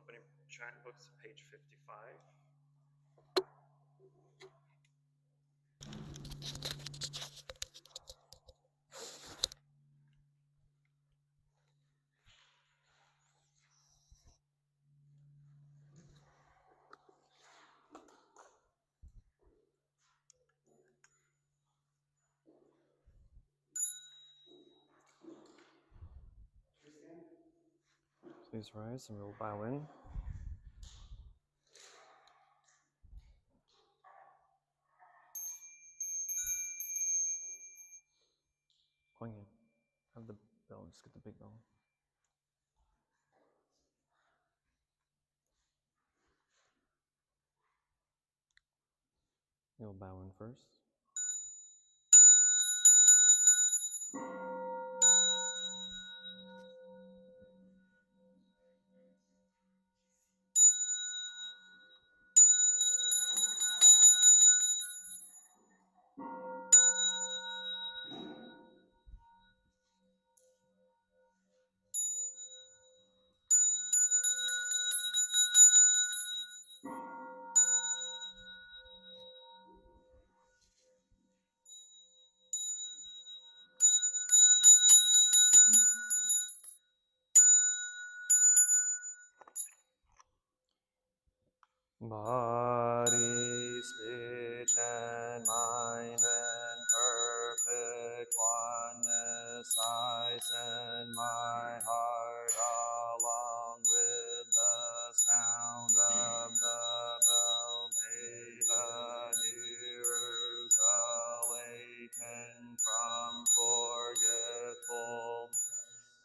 Opening chant books, page 55. Please rise and we will bow in. Quang, have the bell, just get the big bell. You'll bow in first. Body, speech, and mind in perfect oneness, I send my heart along with the sound of the bell. May the hearers awaken from forgetful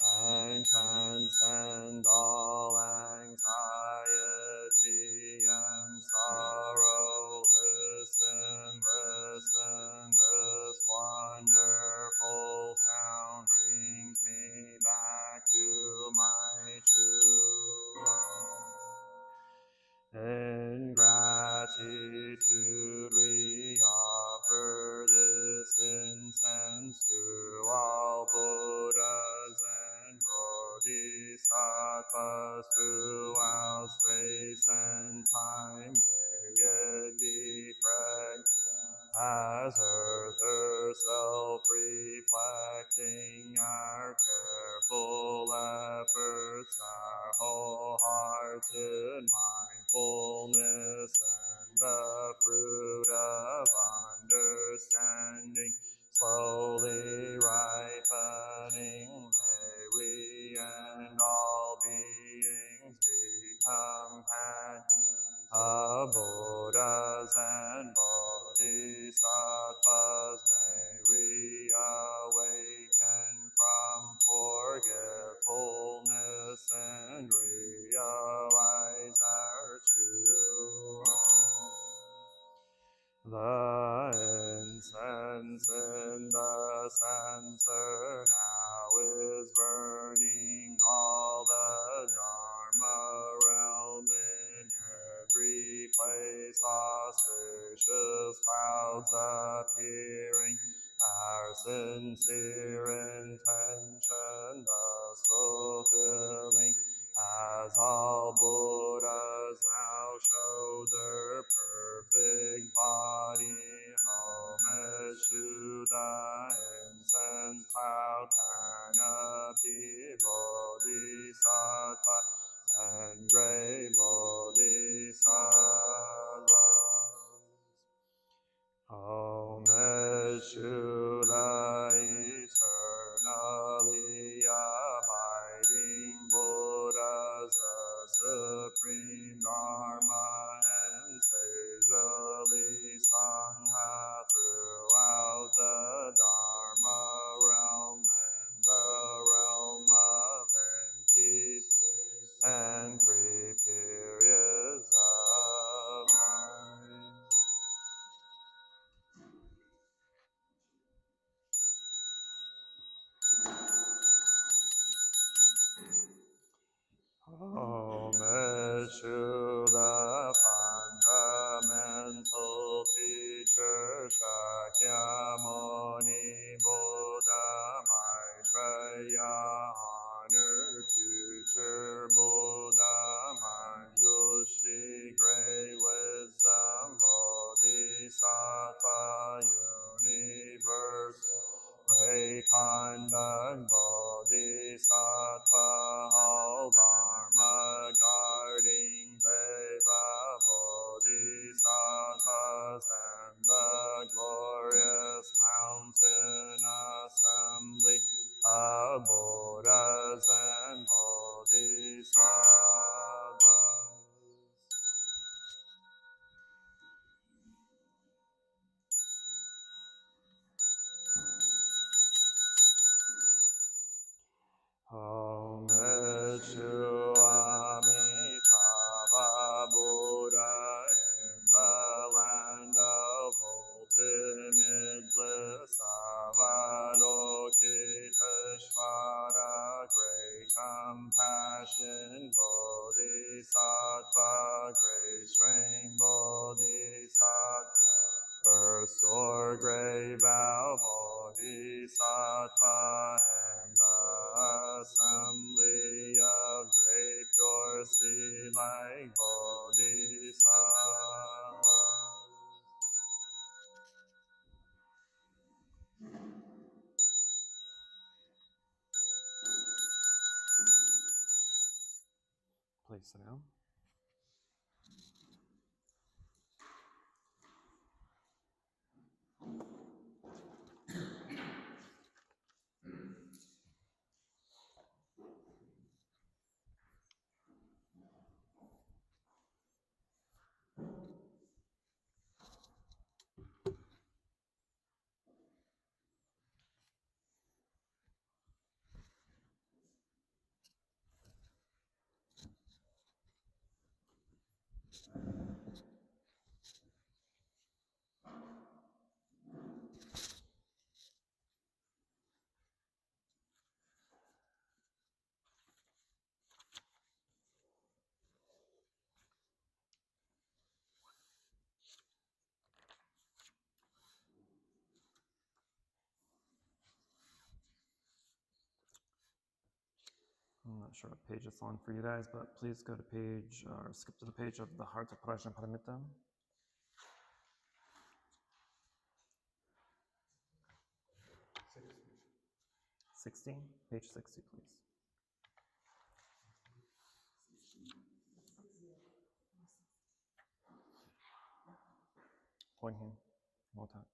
and transcend all anxiety and sorrow. Listen, listen, this wonderful sound brings me back to my true home. In gratitude we offer this incense to all Buddhas and Bodhisattvas throughout space and time. May it be fragrant as earth herself, reflecting our careful efforts, our wholehearted mindfulness, and the fruit of understanding slowly ripening. May we and all beings become Buddhas and Bodhisattvas. May we awaken from forgetfulness and realize our true home. The incense in the censer now is burning, all the Dharma realm in every place, auspicious clouds appearing, our sincere intention thus fulfilling. As all Buddhas now show their perfect body, homage to the incense cloud canopy, Bodhisattva and great Bodhisattvas. Homage to the eternally abiding Buddhas, the compassion Bodhisattva, great strength Bodhisattva, first or great vow Bodhisattva, and the assembly of great pure sea like Bodhisattva. Please sit down. I'm not sure what page it's on for you guys, but please go to page, or skip to the page of the Heart of Prajnaparamita. 16, page 60, please. Point here, one time.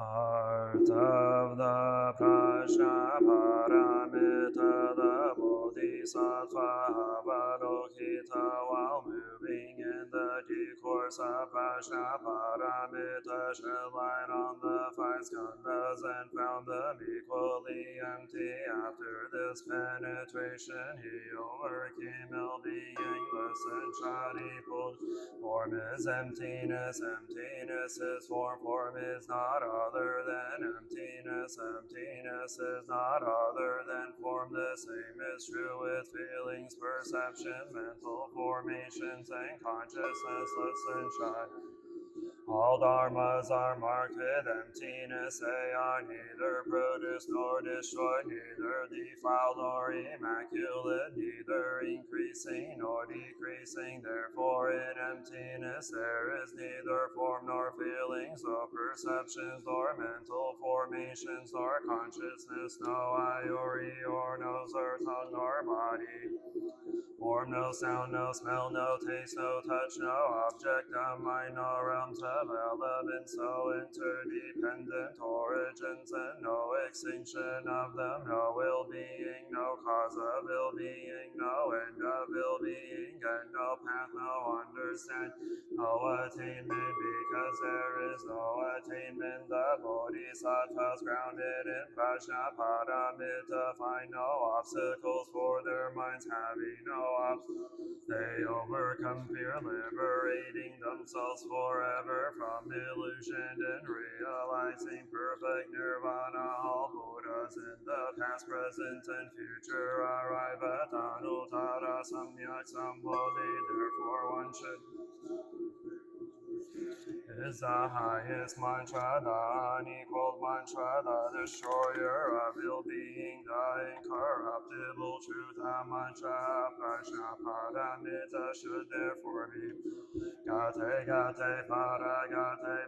Heart of the Prajnaparamita, the Bodhisattva Avalokita, while moving in the due course of Prajnaparamita, shed light on the five skandhas and found them equally empty. After this penetration, he overcame ill-being, listened, Shariputra. Form is emptiness, emptiness is form, form is not other than emptiness, emptiness is not other than form. The same is true with feelings, perception, mental formations, and consciousness. Listen, child. All dharmas are marked with emptiness, they are neither produced nor destroyed, neither defiled nor immaculate, neither increasing nor decreasing. Therefore in emptiness there is neither form nor feelings, nor perceptions, nor mental formations, nor consciousness, no eye or ear or nose or tongue or body. Form, no sound, no smell, no taste, no touch, no object of mind, no realms of elements, no interdependent origins, and no extinction of them, no ill-being, no cause of ill-being, no end of ill-being, and no path, no understanding, no attainment, because there is no attainment. The Bodhisattvas grounded in Prajnaparamita find no obstacles for their minds, having no obstacles. They overcome fear, liberating themselves forever from illusion and realizing perfect nirvana. All Buddhas in the past, present, and future arrive at Anuttara Samyak Sambodhi. Therefore one should is the highest mantra, the unequaled mantra, the destroyer of ill-being, the incorruptible truth. The mantra of Prajnaparamita should therefore be Gate Gate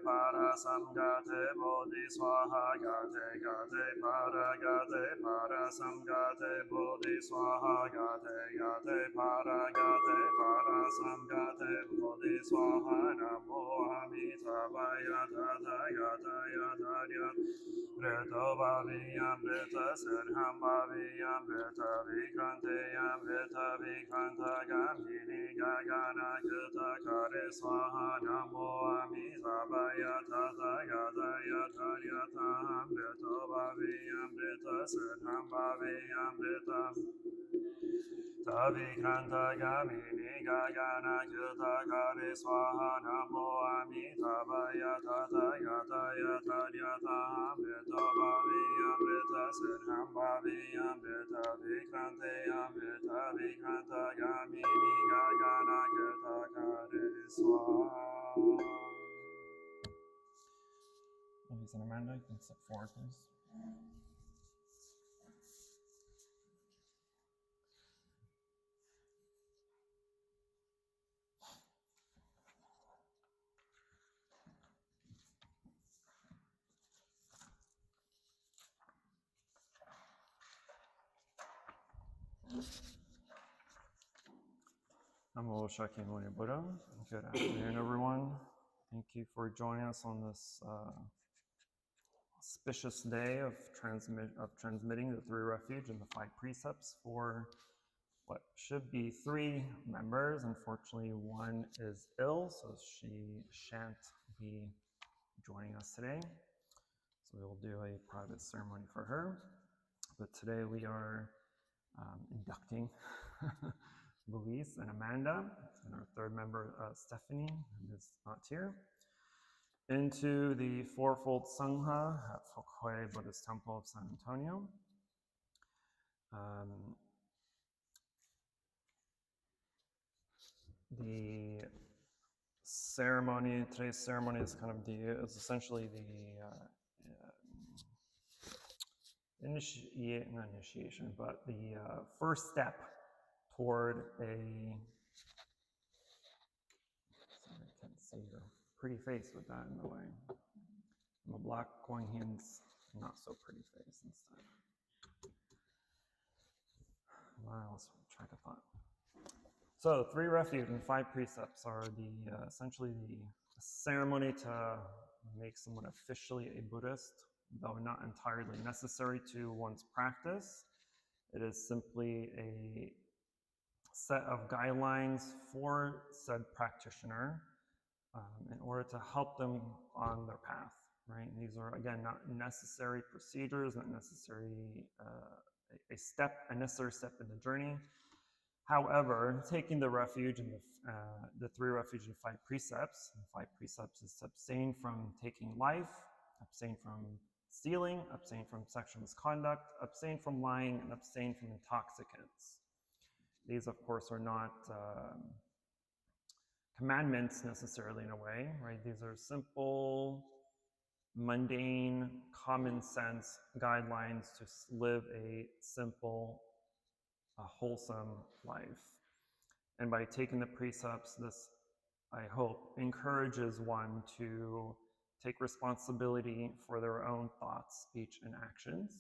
Para Samgate Bodhi Swaha. Gate Para Samgate Bodhi Swaha. Gate Para Samgate Bodhi Swaha. Namo Amita sabaya tataya taya taya Rito bhaviyam rita siddham bhaviyam rita vikranteyam rita vikranta gamini gagana kita kare swaha namo amisabaya tataya taya taya tam rito bhaviyam rita siddham bhaviyam rita Tavikranta gamini gagana kita kare swaha namo amitabhaya tataya taya taya tam rito bhaviyam rita siddham bhaviyam rita vikranteyam rita vikranta gamini gagana kita kare swaha. Ladies and Amanda, you can step forward, please. Namo Shakyamuni Buddha. Good afternoon, everyone. Thank you for joining us on this auspicious day of transmitting the 3 Refuge and the 5 Precepts for what should be 3 members. Unfortunately, one is ill, so she shan't be joining us today. So we will do a private ceremony for her. But today we are inducting Louise and Amanda, and our 3rd member, Stephanie, who is not here, into the Fourfold Sangha at Fukui Buddhist Temple of San Antonio. The ceremony, today's ceremony is kind of is essentially the not initiation, but the first step toward a, sorry, I can't see your pretty face with that in the way. I'm a black Quang Hin's not so pretty face instead. I lost track of thought. So 3 Refuge and 5 Precepts are the essentially the ceremony to make someone officially a Buddhist, though not entirely necessary to one's practice. It is simply a set of guidelines for said practitioner in order to help them on their path, right? And these are, again, not necessary procedures, not necessary a necessary step in the journey. However, taking the refuge and the 3 Refuge and 5 Precepts, and 5 Precepts is to abstain from taking life, abstain from stealing, abstain from sexual misconduct, abstain from lying, and abstain from intoxicants. These, of course, are not commandments necessarily in a way, right? These are simple, mundane, common sense guidelines to live a simple, wholesome life. And by taking the precepts, this, I hope, encourages one to take responsibility for their own thoughts, speech, and actions,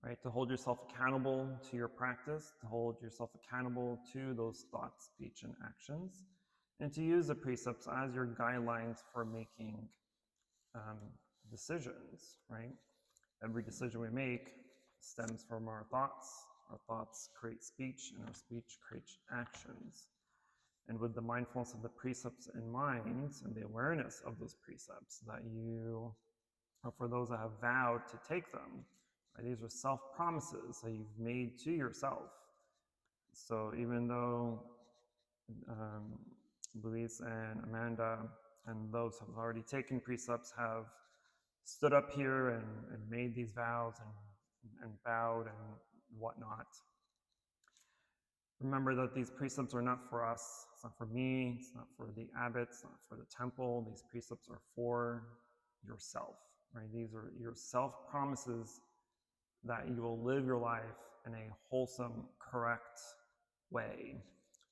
right? To hold yourself accountable to your practice, to hold yourself accountable to those thoughts, speech, and actions, and to use the precepts as your guidelines for making decisions, right? Every decision we make stems from our thoughts create speech, and our speech creates actions. And with the mindfulness of the precepts in mind, and the awareness of those precepts, that you, or for those that have vowed to take them, right, these are self-promises that you've made to yourself. So even though Louise and Amanda and those who have already taken precepts have stood up here and made these vows and bowed and whatnot, remember that these precepts are not for us, it's not for me, it's not for the abbot, it's not for the temple. These precepts are for yourself, right? These are your self-promises that you will live your life in a wholesome, correct way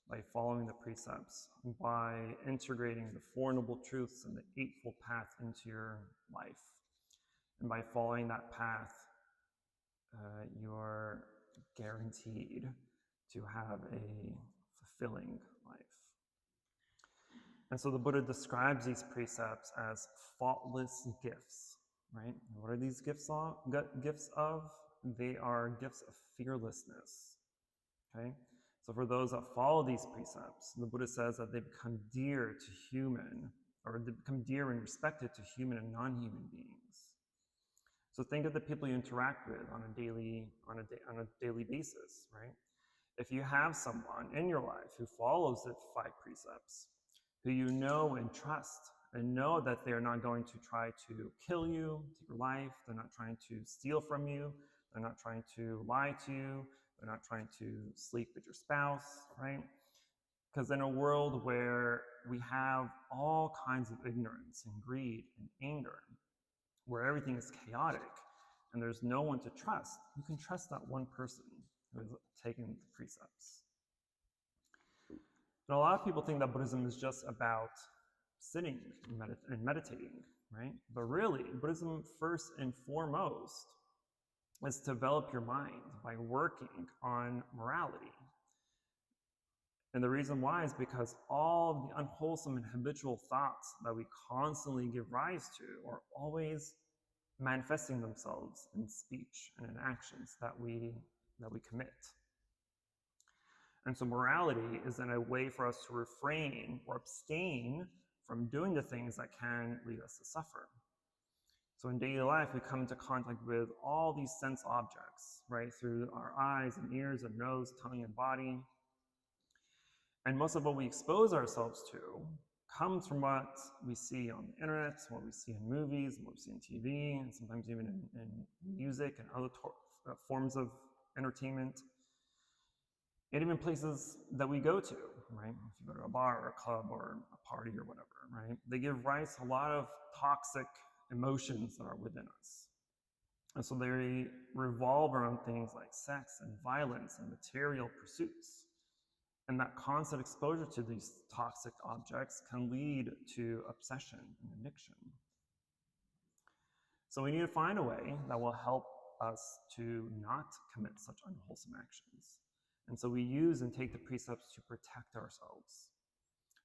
by following the precepts, by integrating the 4 Noble Truths and the Eightfold Path into your life. And by following that path, you are guaranteed to have a fulfilling life. And so the Buddha describes these precepts as faultless gifts, right? What are these gifts of? They are gifts of fearlessness, okay? So for those that follow these precepts, the Buddha says that they become dear to human, or they become dear and respected to human and non-human beings. So think of the people you interact with on a daily basis, right? If you have someone in your life who follows the 5 precepts, who you know and trust, and know that they're not going to try to kill you, take your life, they're not trying to steal from you, they're not trying to lie to you, they're not trying to sleep with your spouse, right? Because in a world where we have all kinds of ignorance and greed and anger, where everything is chaotic and there's no one to trust, you can trust that one person who has taken the precepts. And a lot of people think that Buddhism is just about sitting and meditating, right? But really, Buddhism first and foremost is to develop your mind by working on morality. And the reason why is because all of the unwholesome and habitual thoughts that we constantly give rise to are always manifesting themselves in speech and in actions that we commit. And so morality is then a way for us to refrain or abstain from doing the things that can lead us to suffer. So in daily life, we come into contact with all these sense objects, right, through our eyes and ears and nose, tongue and body. And most of what we expose ourselves to comes from what we see on the internet, what we see in movies, what we see on TV, and sometimes even in music and other forms of entertainment. And even places that we go to, right? If you go to a bar or a club or a party or whatever, right? They give rise to a lot of toxic emotions that are within us. And so they revolve around things like sex and violence and material pursuits. And that constant exposure to these toxic objects can lead to obsession and addiction. So we need to find a way that will help us to not commit such unwholesome actions. And so we use and take the precepts to protect ourselves.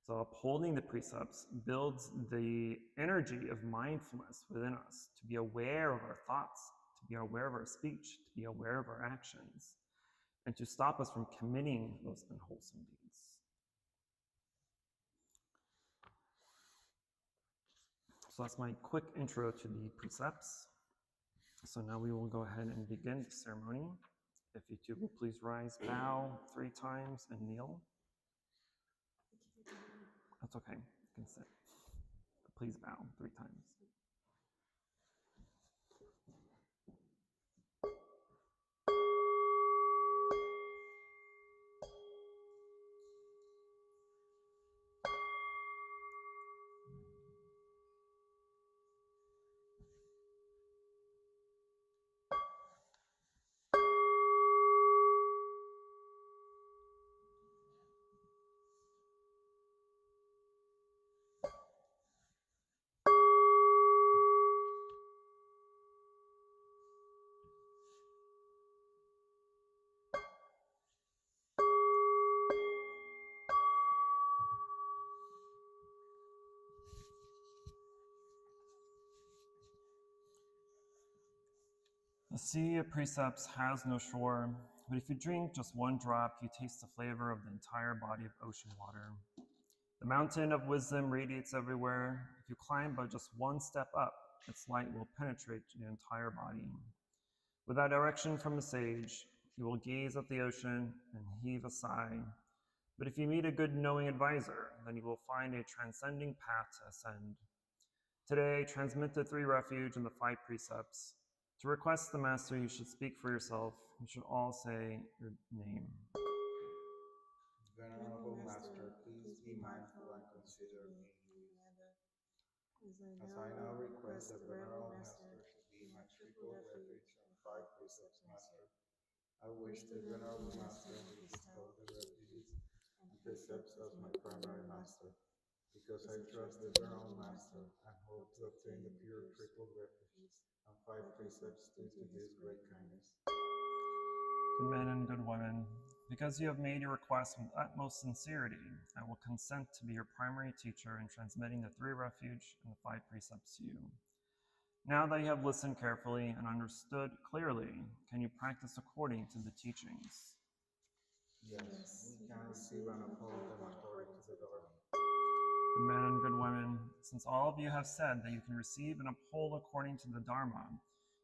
So upholding the precepts builds the energy of mindfulness within us to be aware of our thoughts, to be aware of our speech, to be aware of our actions, and to stop us from committing those unwholesome deeds. So that's my quick intro to the precepts. So now we will go ahead and begin the ceremony. If you two will please rise, bow 3 times, and kneel. That's okay, you can sit. But please bow 3 times. The sea of precepts has no shore, but if you drink just 1 drop, you taste the flavor of the entire body of ocean water. The mountain of wisdom radiates everywhere. If you climb but just 1 step up, its light will penetrate your entire body. Without direction from a sage, you will gaze at the ocean and heave a sigh. But if you meet a good knowing advisor, then you will find a transcending path to ascend. Today, transmit the 3 refuge and the 5 precepts. To request the master, you should speak for yourself. You should all say your name. Venerable Master, please be mindful and consider me, as I now request the Venerable Master to be my triple refuge and 5 precepts master. I wish the Venerable Master would bestow the refuges and precepts as my primary master, because I trust the Venerable Master and hope to obtain the pure triple refuges and 5 precepts due to his great kindness. Good men and good women, Because you have made your request with utmost sincerity, I will consent to be your primary teacher in transmitting the 3 refuge and the 5 precepts to you. Now that you have listened carefully and understood clearly, can you practice according to the teachings? Yes, we can receive and uphold them according to the Dharma. Good men and good women, since all of you have said that you can receive and uphold according to the Dharma,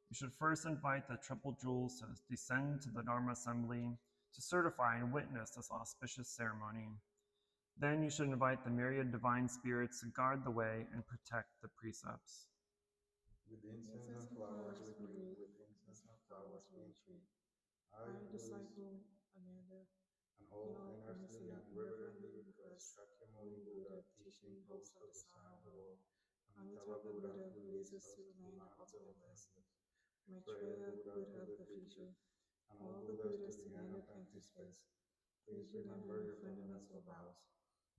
you should first invite the triple jewels to descend to the Dharma assembly to certify and witness this auspicious ceremony. Then you should invite the myriad divine spirits to guard the way and protect the precepts. With incense and flowers we greet, with incense and flowers we entreat. I, disciple Ananda, and all earnestly and reverently request Shakyamuni Buddha, teaching host of the Son of the World, Amitabha Buddha, who leads us to the land of the blessed, Maitreya, Buddha of the future, and all the Buddhas to the end of empty space. Please remember your fundamental vows.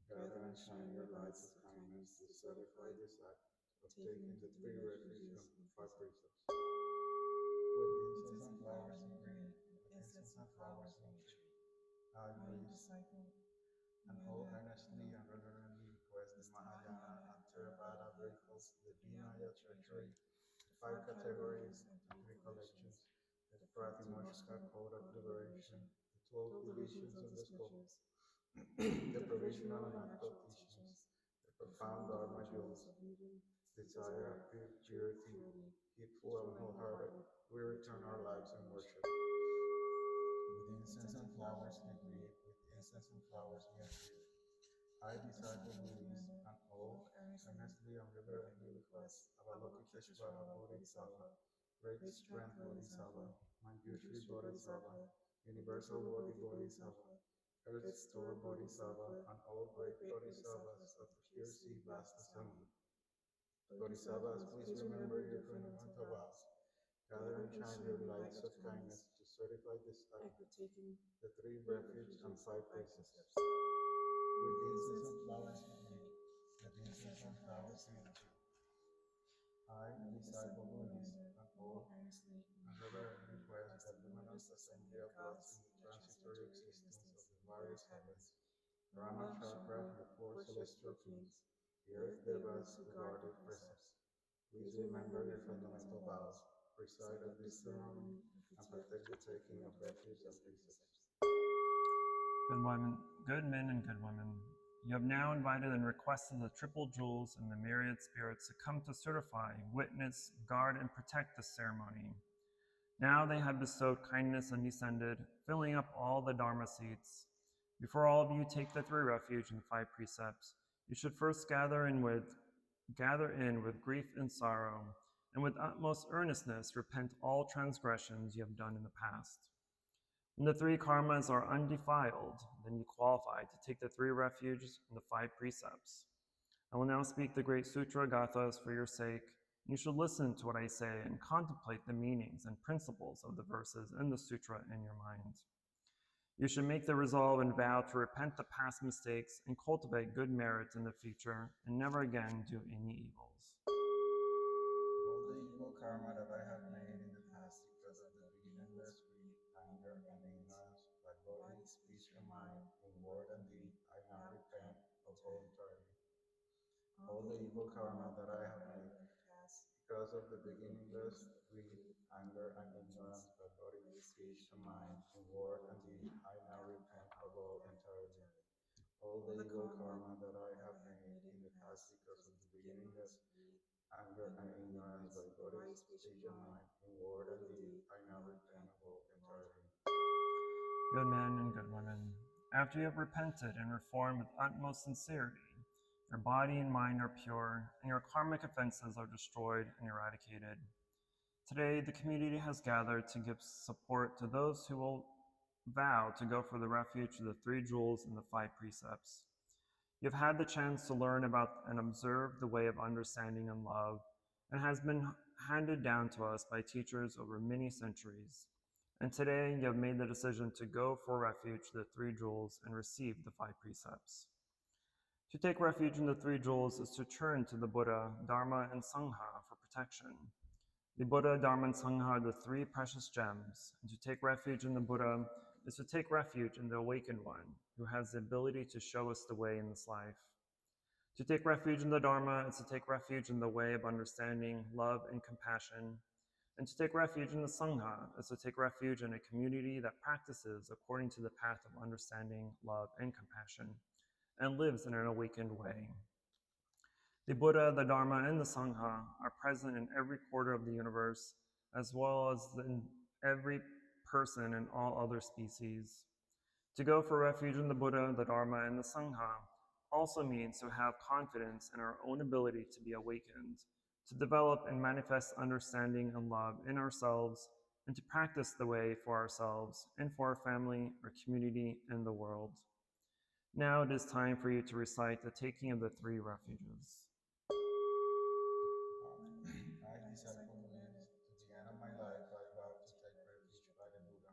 Gather and shine your lights of kindness to certify this act of taking the 3 refuges and 5 precepts. With incense and flowers we greet, with incense and flowers we entreat. I, disciple, and all earnestly and reverently request the Mahayana and Theravada vehicles, the Vinaya treasury, the 5 categories and 3 collections, the Pratimoksha code of liberation, the 12 divisions of the scriptures, the provisional and actual teachings, the profound Dharma jewels, desire of purity, heedful and wholehearted, we return our lives in worship. With incense and flowers we greet, with incense and flowers we entreat. I, disciple Buddhist, and all earnestly and reverently request Avalokiteshvara Bodhisattva, Great Strength Bodhisattva, Manjushri Bodhisattva, Universal Bodhi Bodhisattva, Earth Store Bodhisattva, and all great Bodhisattvas of the pure sea vast assembly. Bodhisattvas, please remember your fundamental vows. Gather and shine your lights of kindness to certify this act of taking the 3 refuges and 5 precepts. With incense and flowers we greet, with incense and flowers we entreat. I, disciple Buddhist, and all earnestly and reverently request that luminous assembly of gods in the transitory existence of the various heavens, Brahma, Chakra, your 4 celestial kings, the earth devas who guard their precepts. Please remember your fundamental vows, preside at this ceremony, and protect the taking of refuge and precepts. Good men and good women, you have now invited and requested the triple jewels and the myriad spirits to come to certify, witness, guard, and protect this ceremony. Now they have bestowed kindness and descended, filling up all the Dharma seats. Before all of you take the 3 refuge and 5 precepts, you should first gather in with grief and sorrow, and with utmost earnestness repent all transgressions you have done in the past. When the 3 karmas are undefiled, then you qualify to take the 3 refuges and the 5 precepts. I will now speak the great sutra gathas for your sake. You should listen to what I say and contemplate the meanings and principles of the verses in the sutra in your mind. You should make the resolve and vow to repent the past mistakes and cultivate good merits in the future and never again do any evils. All the evil karma that I have made in the past because of the beginningless greed, anger, and ignorance, by body, speech, and mind, in word and deed, I now repent of all entirely. All the evil karma that I have made because of the beginningless greed, anger, and ignorance, by body, speech, and mind, in word and deed, I now repent of all entirely. All the evil karma that I have made in the past because of the beginningless anger and ignorance, by body, speech, and mind, in word and deed, I now repent of all entirely. Good men and good women, after you have repented and reformed with utmost sincerity, your body and mind are pure, and your karmic offenses are destroyed and eradicated. Today, the community has gathered to give support to those who will vow to go for the refuge of the 3 jewels and the 5 precepts. You've had the chance to learn about and observe the way of understanding and love, and has been handed down to us by teachers over many centuries. And today, you have made the decision to go for refuge to the 3 jewels and receive the 5 precepts. To take refuge in the 3 jewels is to turn to the Buddha, Dharma, and Sangha for protection. The Buddha, Dharma, and Sangha are the 3 precious gems, and to take refuge in the Buddha is to take refuge in the awakened one, who has the ability to show us the way in this life. To take refuge in the Dharma is to take refuge in the way of understanding, love, and compassion. And to take refuge in the Sangha is to take refuge in a community that practices according to the path of understanding, love, and compassion, and lives in an awakened way. The Buddha, the Dharma, and the Sangha are present in every quarter of the universe, as well as in every person and all other species. To go for refuge in the Buddha, the Dharma, and the Sangha also means to have confidence in our own ability to be awakened, to develop and manifest understanding and love in ourselves, and to practice the way for ourselves and for our family, our community, and the world. Now it is time for you to recite the taking of the 3 refuges. I, disciple Buddhist, to the end of my life, I vow to take refuge by the Buddha.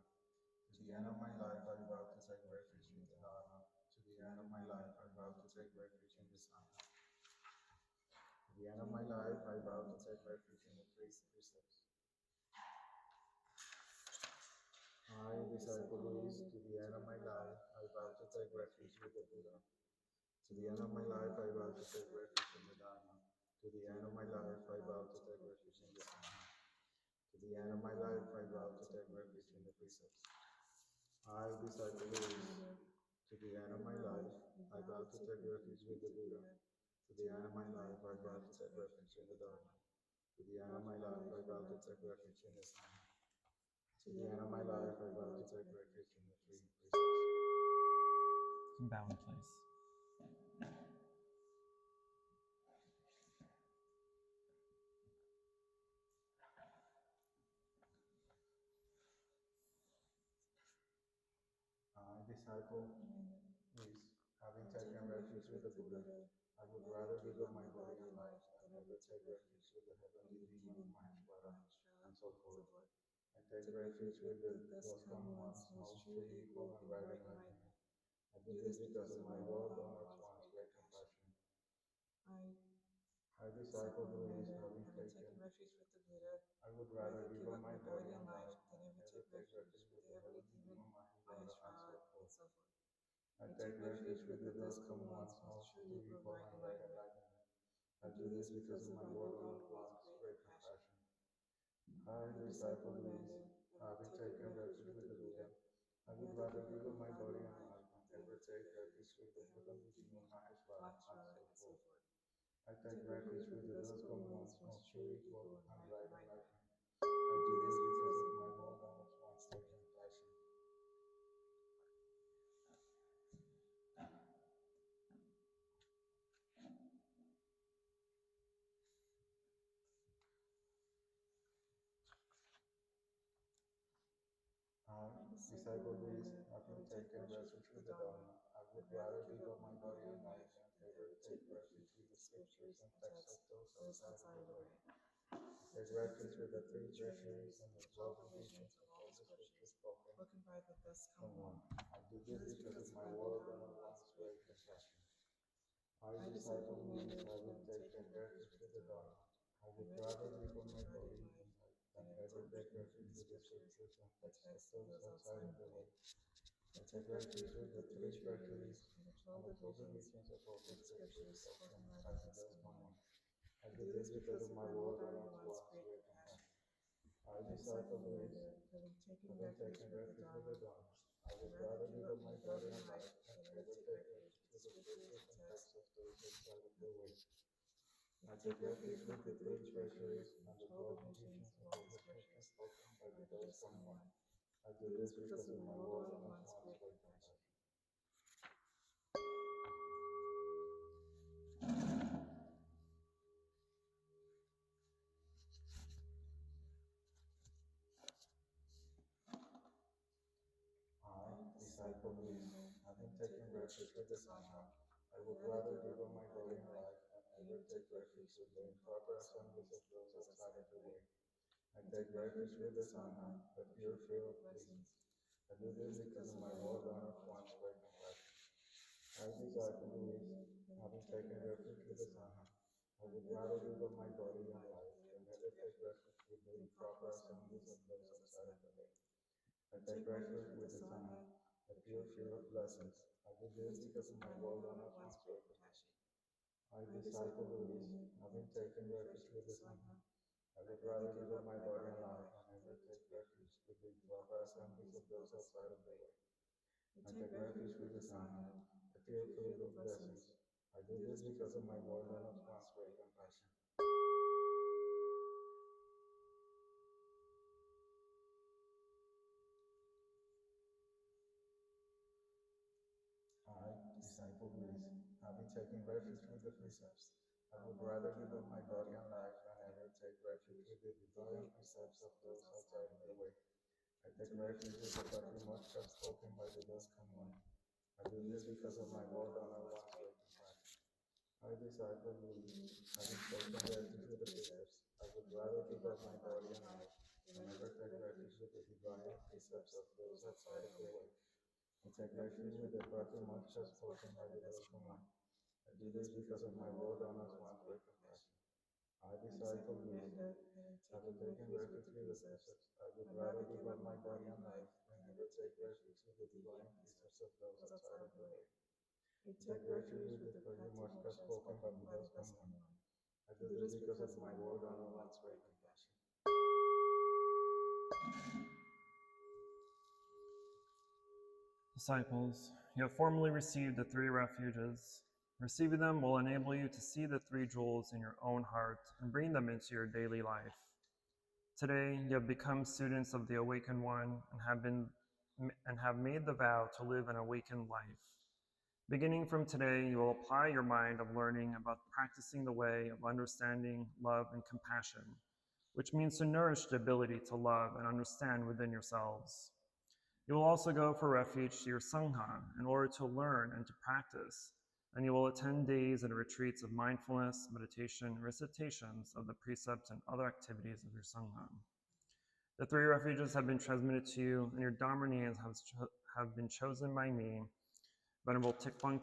To the end of my life, I vow to take refuge with the Dharma. To the end of my life, I vow to take refuge in the Sangha. To the end of my life, I vow to take refuge in the 3 precepts. I, disciple Buddhist, to the end of my life, I vow to take refuge with the Buddha. To the end of my life, I vow to take refuge in the Dharma. To the end of my life, I vow to take refuge in the Sangha. To the end of my life, I vow to take refuge in the precepts. I, disciple Buddhist, to the end of my life, I vow to take refuge with the Buddha. To the end of my life, I vow to take refuge in the Dharma. To the end of my life, I vow to take refuge in the Sangha. To the end of my life, I vow to take refuge in the 3 precepts. Bow in place. I, disciple is, having taken refuge with the Buddha, I would rather give up my body and life than ever take refuge with the heavenly being of Maheshwara, and so forth. I take refuge with the thus come ones, most true, equal, and right enlightenment. I do this because of my well-honored one's great compassion. I, disciple Buddhist, having taken refuge with the Buddha, I would rather give up my body and life than ever take refuge with the heavenly being of Maheshwara, and so forth. I take refuge with the thus come ones, most true, equal, and right enlightenment. I do this because of my well-honored one's great compassion. I, disciple Buddhist, having taken refuge with the Buddha, I would rather give up my body and life than ever take refuge with the heavenly being of Maheshwara, and so forth. I take refuge with the thus come ones, most true, equal, and right enlightenment. I do this because of my well-honored one's great compassion. I, disciple Buddhist, having taken refuge with the Dharma, I would rather give up my body and life than ever take refuge with the scriptures and texts of those outside of the way. I take refuge with the 3 treasuries and the 12 divisions of all the scriptures spoken by the thus come one. I do this because of my well-honored one's great compassion. I, disciple Buddhist, having taken refuge with the Dharma, I would rather give up my body and life than ever take refuge with the scriptures and texts of those outside of the way. I take refuge with the 3 treasuries and the 12 divisions of all the scriptures spoken by the thus come one. I do this because of my well-honored one's great compassion. I, disciple Buddhist, having taken refuge with the Dharma, I would rather give up my body and life than ever take refuge with the scriptures and texts of those outside of the way. I take refuge with the 3 treasuries and the 12 divisions of all the scriptures spoken by the thus come one. I do this because of my well-honored one's great compassion. I, disciple Buddhist, having taken refuge with the Sangha, I would rather give up my body and life than ever take refuge with the improper assemblies of those outside of the way. I take refuge with the Sangha, the pure-filled blessings. I do this because of my well-honored one's great compassion. I, disciple Buddhist, having taken refuge with the Sangha, I would rather give up my body and life than ever take refuge with the improper assemblies of those outside of the way. I take refuge with the Sangha, the pure field of blessings. I do this because of my world honored one's great compassion. I, disciple Buddhist, having taken refuge with the Sangha, I would rather give up my body and life than ever take refuge with the clever assemblies of those outside of the way. I take refuge with the Sangha, the pure field of blessings. I do this because of my world honored one's great compassion. I, disciple Buddhist, having taken refuge with the precepts, I would rather give up my body and life than ever take refuge with the divine precepts of those outside of the way. I take refuge with the Patriarch spoken by the Buddhist commune. I do this because of my world honored one's great compassion. I, disciple Buddhist, having taken refuge with the precepts, I would rather give up my body and life than ever take refuge with the divine precepts of those outside of the way. I take refuge with the Patriarch spoken by the Buddhist commune. I do this because of my world honored one's great compassion. I, disciple Buddhist, having taken refuge with the precepts, I would rather give up my body and life than ever take refuge with the divine precepts of those outside of the way. I take refuge with the Patriarch spoken by the Buddhist commune. I do this because of my world honored one's great compassion. Disciples, you have formally received the 3 refuges. Receiving them will enable you to see the 3 jewels in your own heart and bring them into your daily life. Today, you have become students of the Awakened One and have made the vow to live an awakened life. Beginning from today, you will apply your mind of learning about practicing the way of understanding, love, and compassion, which means to nourish the ability to love and understand within yourselves. You will also go for refuge to your Sangha in order to learn and to practice, and you will attend days and retreats of mindfulness, meditation, recitations of the precepts, and other activities of your Sangha. The 3 refuges have been transmitted to you, and your Dharma names have been chosen by me, Venerable Thích, Quang,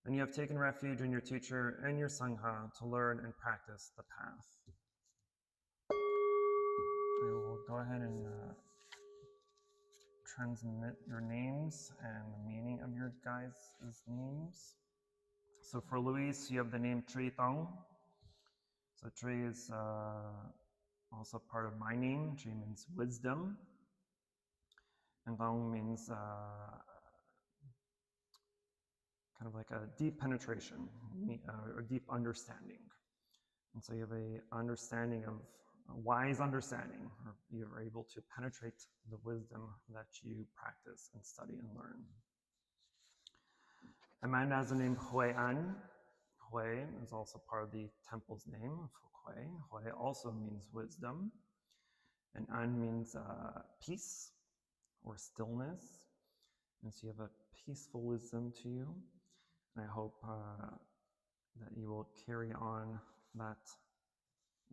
and you have taken refuge in your teacher and your Sangha to learn and practice the path. I will go ahead and transmit your names and the meaning of your guys' names. So for Luis, you have the name Tri Tong. So Tri is also part of my name. Tri means wisdom, and Tong means kind of like a deep penetration or deep understanding. And so you have a wise understanding, or you are able to penetrate the wisdom that you practice and study and learn. Amanda has the name Hui An. Hui is also part of the temple's name of Hui. Hui also means wisdom. And An means peace or stillness. And so you have a peaceful wisdom to you. And I hope that you will carry on that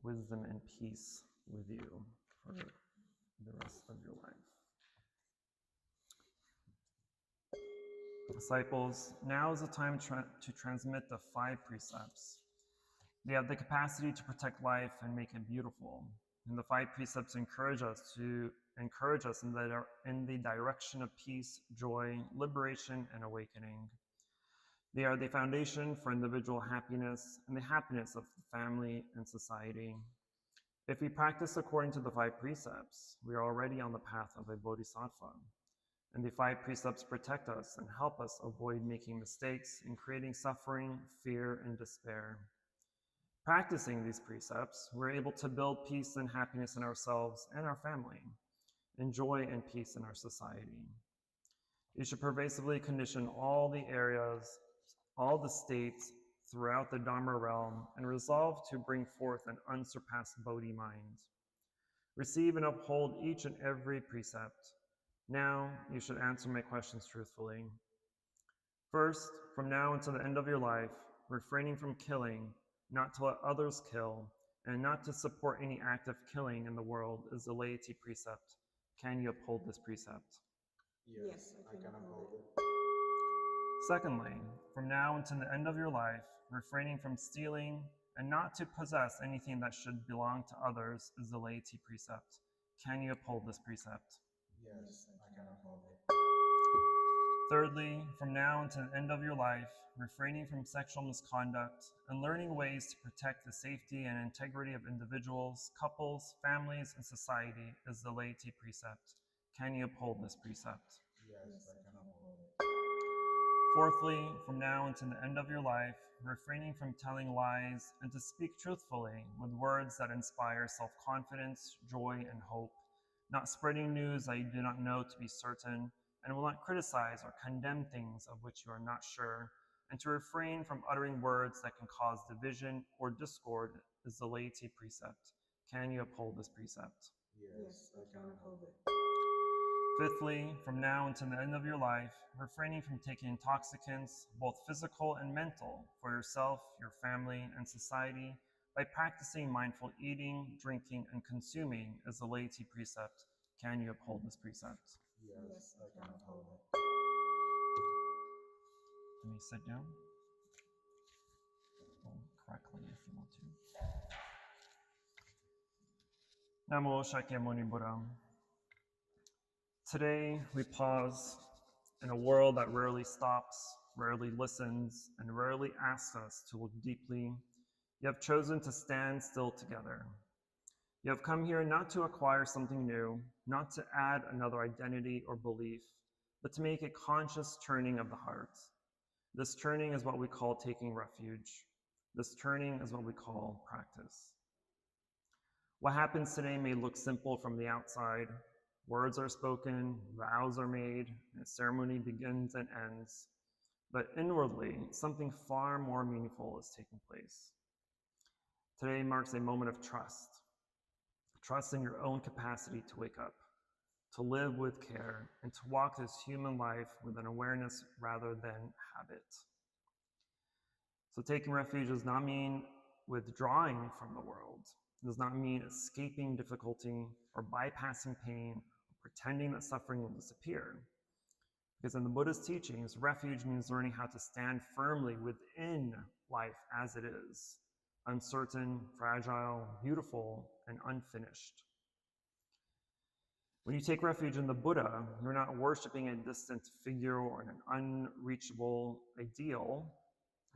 wisdom and peace with you for the rest of your life. Disciples, now is the time to transmit the 5 precepts. They have the capacity to protect life and make it beautiful. And the 5 precepts encourage us in the direction of peace, joy, liberation, and awakening. They are the foundation for individual happiness and the happiness of the family and society. If we practice according to the 5 precepts, we are already on the path of a bodhisattva. And the 5 precepts protect us and help us avoid making mistakes and creating suffering, fear, and despair. Practicing these precepts, we're able to build peace and happiness in ourselves and our family, and joy and peace in our society. You should pervasively condition all the areas, all the states throughout the Dharma realm, and resolve to bring forth an unsurpassed Bodhi mind. Receive and uphold each and every precept. Now you should answer my questions truthfully. First, from now until the end of your life, refraining from killing, not to let others kill, and not to support any act of killing in the world is the laity precept. Can you uphold this precept? Yes, I can uphold it. Secondly, from now until the end of your life, refraining from stealing and not to possess anything that should belong to others is the laity precept. Can you uphold this precept? Yes, I can uphold it. Thirdly, from now until the end of your life, refraining from sexual misconduct and learning ways to protect the safety and integrity of individuals, couples, families, and society is the laity precept. Can you uphold this precept? Yes, I can uphold it. Fourthly, from now until the end of your life, refraining from telling lies and to speak truthfully with words that inspire self-confidence, joy, and hope, not spreading news that you do not know to be certain, and will not criticize or condemn things of which you are not sure, and to refrain from uttering words that can cause division or discord is the laity precept. Can you uphold this precept? Yes, I can uphold it. Fifthly, from now until the end of your life, refraining from taking intoxicants, both physical and mental, for yourself, your family, and society by practicing mindful eating, drinking, and consuming is the laity precept. Can you uphold this precept? Yes, I can uphold it. Let me sit down. Correctly if you want to. Namo Shakyamuni Buddha. Today we pause in a world that rarely stops, rarely listens, and rarely asks us to look deeply. You have chosen to stand still together. You have come here not to acquire something new, not to add another identity or belief, but to make a conscious turning of the heart. This turning is what we call taking refuge. This turning is what we call practice. What happens today may look simple from the outside. Words are spoken, vows are made, and a ceremony begins and ends. But inwardly, something far more meaningful is taking place. Today marks a moment of trust. Trust in your own capacity to wake up, to live with care, and to walk this human life with an awareness rather than habit. So taking refuge does not mean withdrawing from the world. It does not mean escaping difficulty or bypassing pain or pretending that suffering will disappear. Because in the Buddhist teachings, refuge means learning how to stand firmly within life as it is, uncertain, fragile, beautiful, and unfinished. When you take refuge in the Buddha, you're not worshiping a distant figure or an unreachable ideal.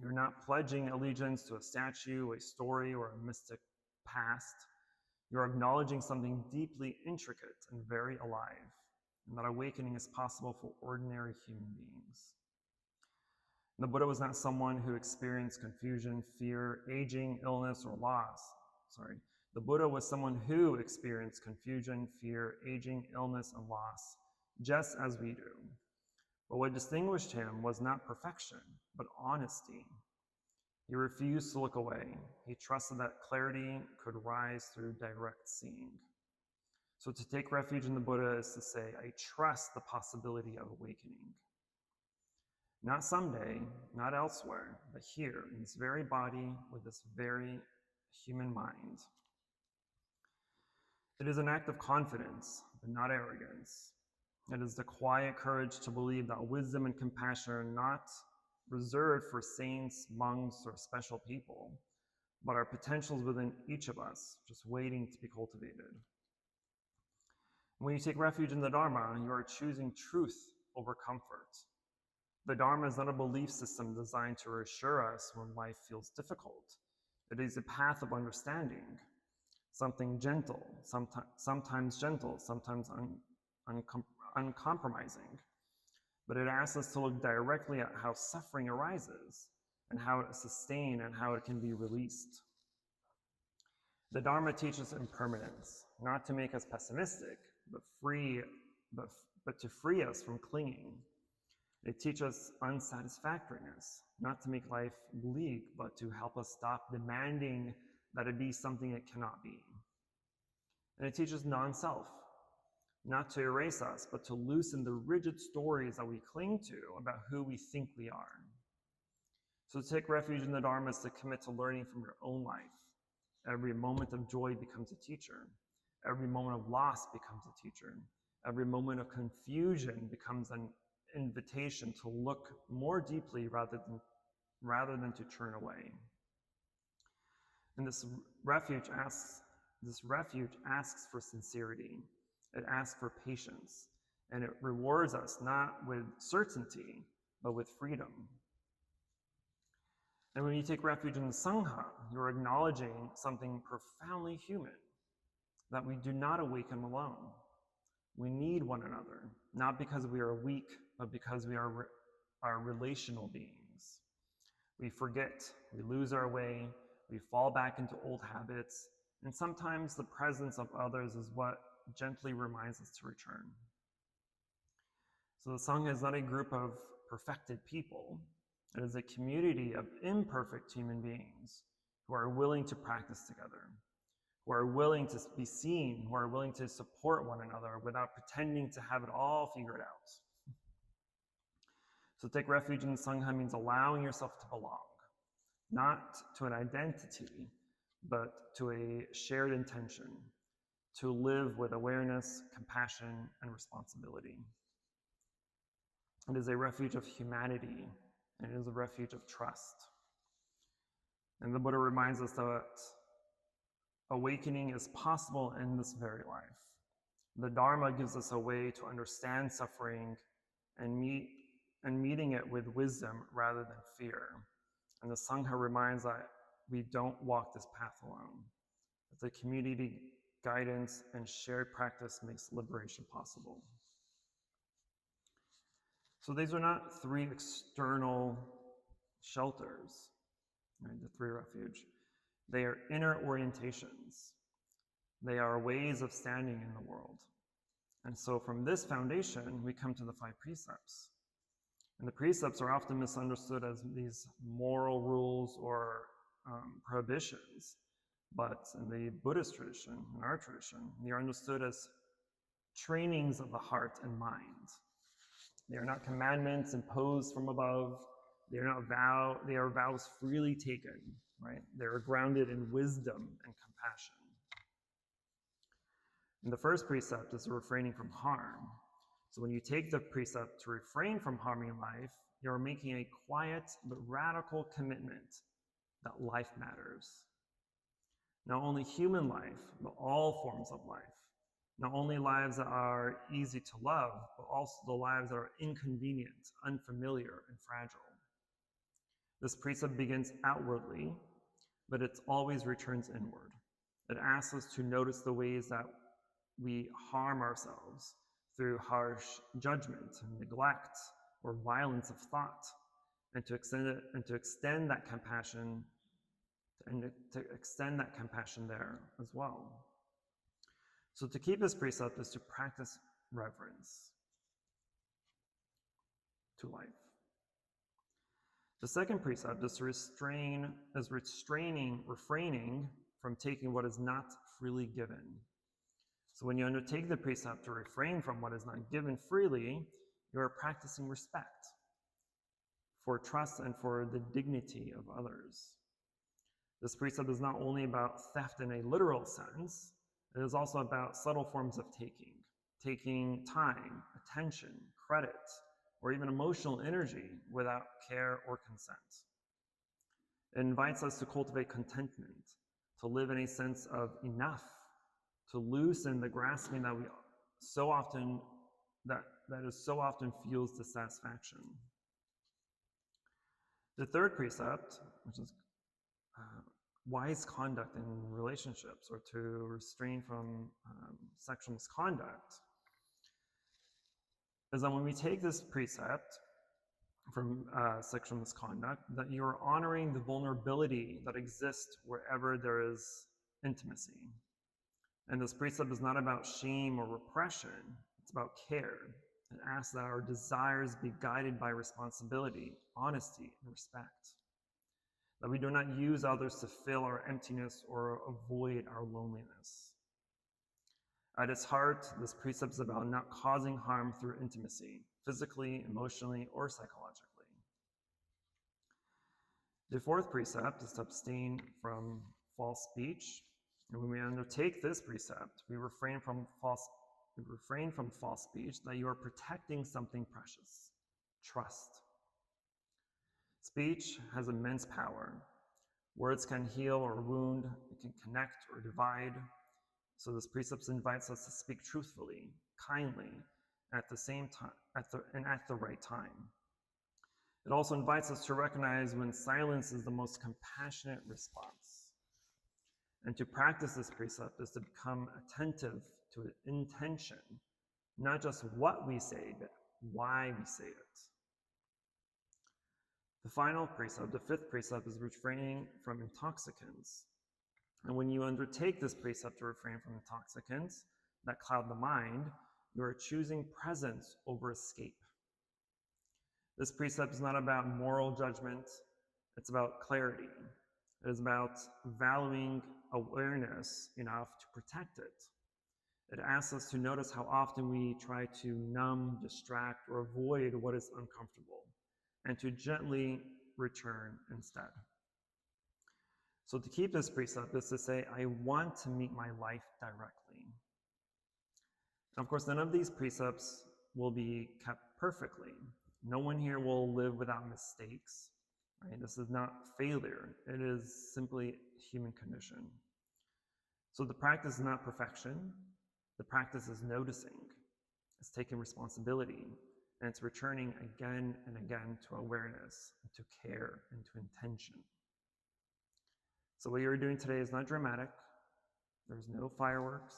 You're not pledging allegiance to a statue, a story, or a mystic past. You're acknowledging something deeply intricate and very alive, and that awakening is possible for ordinary human beings. The Buddha was not someone who experienced confusion, fear, aging, illness, or loss. The Buddha was someone who experienced confusion, fear, aging, illness, and loss, just as we do. But what distinguished him was not perfection, but honesty. He refused to look away. He trusted that clarity could rise through direct seeing. So to take refuge in the Buddha is to say, I trust the possibility of awakening. Not someday, not elsewhere, but here, in this very body, with this very human mind. It is an act of confidence, but not arrogance. It is the quiet courage to believe that wisdom and compassion are not reserved for saints, monks, or special people, but are potentials within each of us, just waiting to be cultivated. When you take refuge in the Dharma, you are choosing truth over comfort. The Dharma is not a belief system designed to reassure us when life feels difficult. It is a path of understanding, something gentle, sometimes gentle, sometimes uncompromising. But it asks us to look directly at how suffering arises and how it is sustained and how it can be released. The Dharma teaches impermanence, not to make us pessimistic, but to free us from clinging. It teaches us unsatisfactoriness, not to make life bleak, but to help us stop demanding that it be something it cannot be. And it teaches non-self, not to erase us, but to loosen the rigid stories that we cling to about who we think we are. So to take refuge in the Dharma is to commit to learning from your own life. Every moment of joy becomes a teacher. Every moment of loss becomes a teacher. Every moment of confusion becomes an invitation to look more deeply rather than to turn away. And this refuge asks for sincerity. It asks for patience. And it rewards us not with certainty, but with freedom. And when you take refuge in the Sangha, you're acknowledging something profoundly human, that we do not awaken alone. We need one another, not because we are weak, but because we are relational beings. We forget, we lose our way, we fall back into old habits, and sometimes the presence of others is what gently reminds us to return. So the Sangha is not a group of perfected people. It is a community of imperfect human beings who are willing to practice together, who are willing to be seen, who are willing to support one another without pretending to have it all figured out. So take refuge in the Sangha means allowing yourself to belong, not to an identity, but to a shared intention, to live with awareness, compassion, and responsibility. It is a refuge of humanity, and it is a refuge of trust. And the Buddha reminds us that awakening is possible in this very life. The Dharma gives us a way to understand suffering and meeting it with wisdom rather than fear. And the Sangha reminds that we don't walk this path alone. That the community guidance and shared practice makes liberation possible. So these are not three external shelters, right? The three refuge. They are inner orientations. They are ways of standing in the world. And so from this foundation, we come to the 5 precepts. And the precepts are often misunderstood as these moral rules or prohibitions. But in the Buddhist tradition, in our tradition, they are understood as trainings of the heart and mind. They are not commandments imposed from above. They are vows freely taken, right? They are grounded in wisdom and compassion. And the first precept is refraining from harm. So when you take the precept to refrain from harming life, you're making a quiet but radical commitment that life matters. Not only human life, but all forms of life. Not only lives that are easy to love, but also the lives that are inconvenient, unfamiliar, and fragile. This precept begins outwardly, but it always returns inward. It asks us to notice the ways that we harm ourselves through harsh judgment, neglect, or violence of thought, and to extend that compassion there as well. So to keep this precept is to practice reverence to life. The second precept is refraining from taking what is not freely given. So when you undertake the precept to refrain from what is not given freely, you are practicing respect for trust and for the dignity of others. This precept is not only about theft in a literal sense, it is also about subtle forms of taking time, attention, credit, or even emotional energy without care or consent. It invites us to cultivate contentment, to live in a sense of enough, to loosen the grasping that is so often fuels dissatisfaction. The third precept, which is wise conduct in relationships, or to restrain from sexual misconduct, is that when we take this precept from sexual misconduct, that you are honoring the vulnerability that exists wherever there is intimacy. And this precept is not about shame or repression, it's about care. It asks that our desires be guided by responsibility, honesty, and respect. That we do not use others to fill our emptiness or avoid our loneliness. At its heart, this precept is about not causing harm through intimacy, physically, emotionally, or psychologically. The fourth precept is to abstain from false speech. And when we undertake this precept, we refrain from false speech, that you are protecting something precious, trust. Speech has immense power. Words can heal or wound, it can connect or divide. So this precept invites us to speak truthfully, kindly, at the same time, at the right time. It also invites us to recognize when silence is the most compassionate response. And to practice this precept is to become attentive to intention, not just what we say, but why we say it. The final precept, the fifth precept, is refraining from intoxicants. And when you undertake this precept to refrain from intoxicants that cloud the mind, you are choosing presence over escape. This precept is not about moral judgment, it's about clarity. It is about valuing awareness enough to protect it. It asks us to notice how often we try to numb, distract, or avoid what is uncomfortable, and to gently return instead. So to keep this precept is to say, I want to meet my life directly. And of course, none of these precepts will be kept perfectly. No one here will live without mistakes. Right? This is not failure. It is simply human condition. So the practice is not perfection. The practice is noticing. It's taking responsibility. And it's returning again and again to awareness, to care, and to intention. So what you're doing today is not dramatic. There's no fireworks.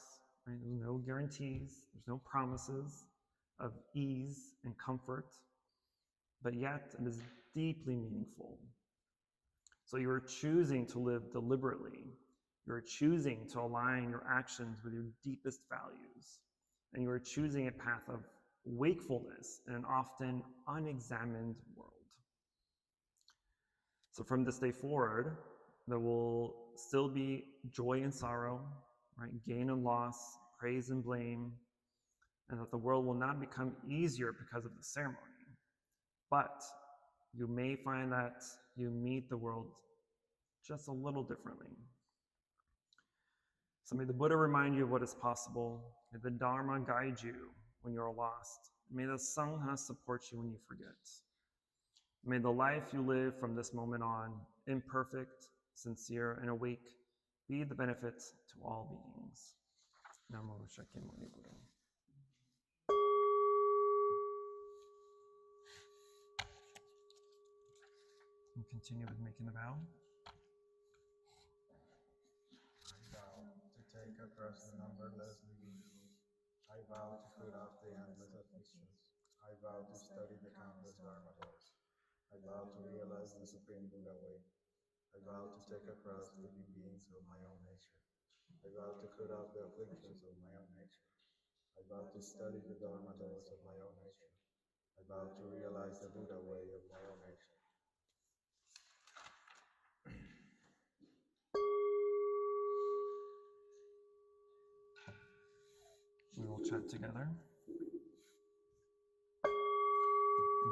Right? There's no guarantees. There's no promises of ease and comfort. But yet it is deeply meaningful. So you are choosing to live deliberately. You are choosing to align your actions with your deepest values. And you are choosing a path of wakefulness in an often unexamined world. So from this day forward, there will still be joy and sorrow, right? Gain and loss, praise and blame, and that the world will not become easier because of the ceremony. But you may find that you meet the world just a little differently. So may the Buddha remind you of what is possible. May the Dharma guide you when you're lost. May the Sangha support you when you forget. May the life you live from this moment on, imperfect, sincere, and awake, be the benefit to all beings. Namo Shakyamuni Buddha. And continue with making the vow. I vow to take across the numberless living truths. I vow to put off the endless afflictions. I vow to study the countless Dharma doors. I vow to realize the Supreme Buddha way. I vow to take across living beings of my own nature. I vow to cut off the afflictions of my own nature. I vow to study the Dharma doors of my own nature. I vow to realize the Buddha way of my own nature. We will chant together.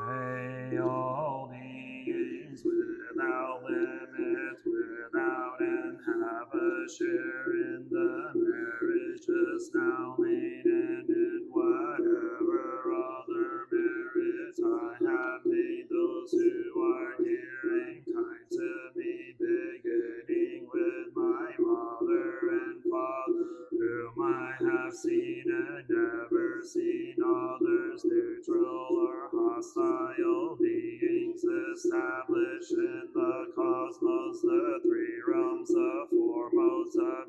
May all beings without limit, without end, have a share in the marriages now made, and in whatever other merits I have made, those who are dear and kind to me, beginning with my mother and father, whom I have seen and never seen, others neutral or hostile beings established in the cosmos, the three realms, the four modes of,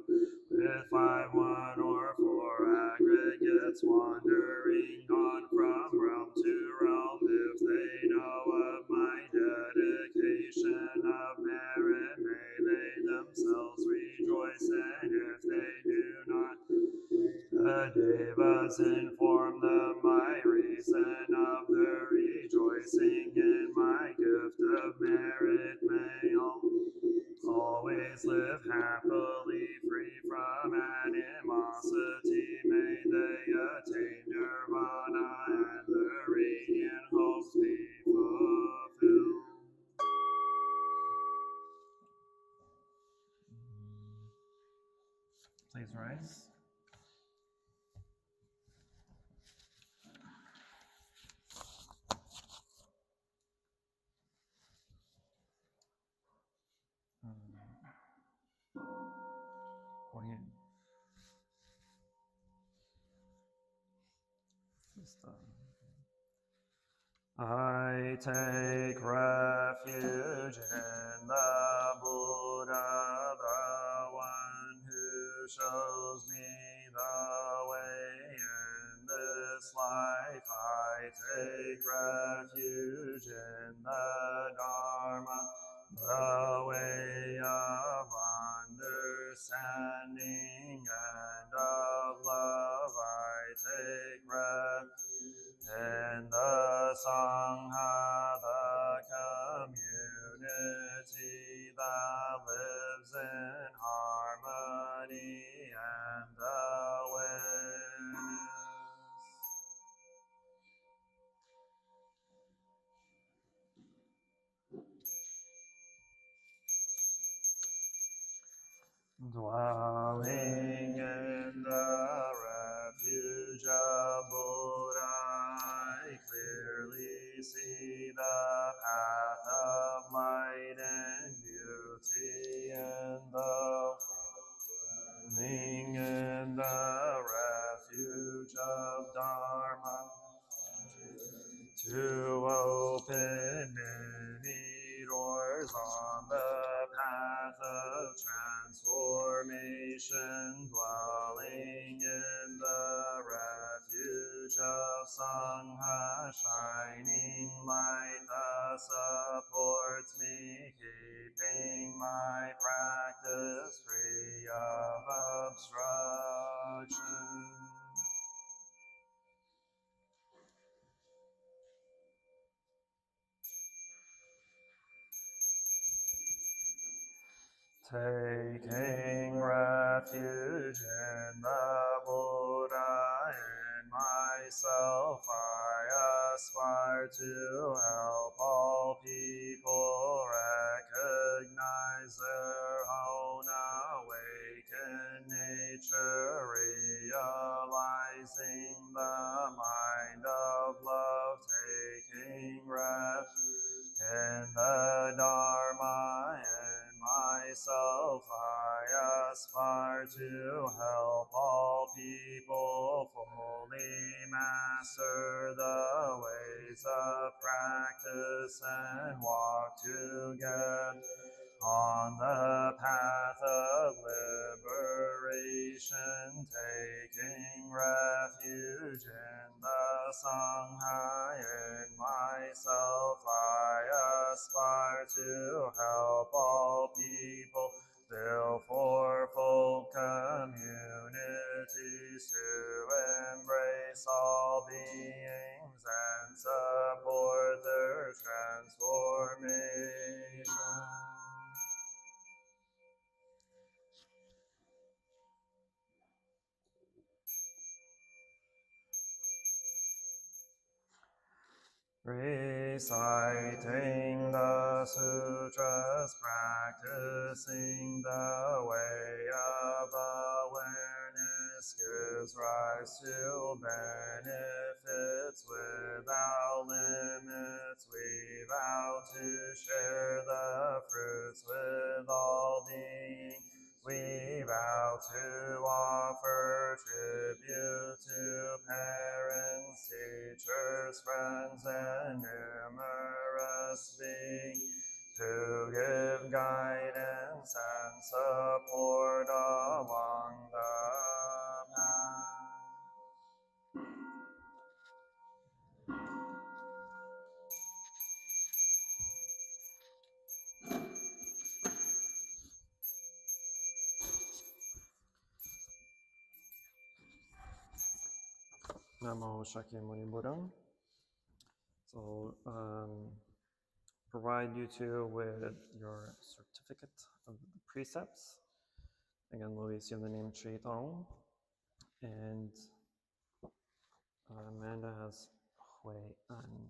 with 5, 1, or 4 aggregates wandering on from realm to realm, if they know of my dedication of merit, may they themselves rejoice, and if they do not, the Devas inform them my reason of the rejoicing in my gift of merit. May always live happily, free from animosity. May they attain nirvana and the radiant hopes be fulfilled. Please rise. I take refuge in the Buddha, the one who shows me the way in this life. I take refuge in the Dharma, the way of understanding and of love. I take refuge in the Sangha, the community that lives in harmony and awareness. Dwelling in the refuge of Buddha, I clearly see the path of light and beauty, and dwelling in the refuge of Dharma, to open many doors on the path of transformation, dwelling in the refuge of Sangha, shining light that supports me, keeping my practice free of obstruction. Taking refuge in the Buddha, in myself I aspire to help all people recognize their own awakened nature, realizing the mind of love, taking refuge in the Dharma. Myself I aspire to help all people fully master the ways of practice and walk together on the path of liberation, taking refuge in the Sangha. In myself I aspire to help all people build fourfold communities, to embrace all beings and support their transformation. Reciting the sutras, practicing the way of awareness, gives rise to benefits without limits. We vow to share the fruits with all beings. We vow to offer tribute to parents, teachers, friends, and numerous beings, to give guidance and support along the path. Namo Shakyamuni Buddham. So, provide you two with your certificate of the precepts. Again, Luis, you have the name Chi Tong. And Amanda has Hui An.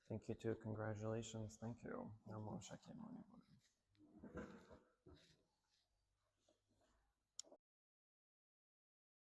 Thank you too. Congratulations. Thank you. Namo Shakyamuni Buddha.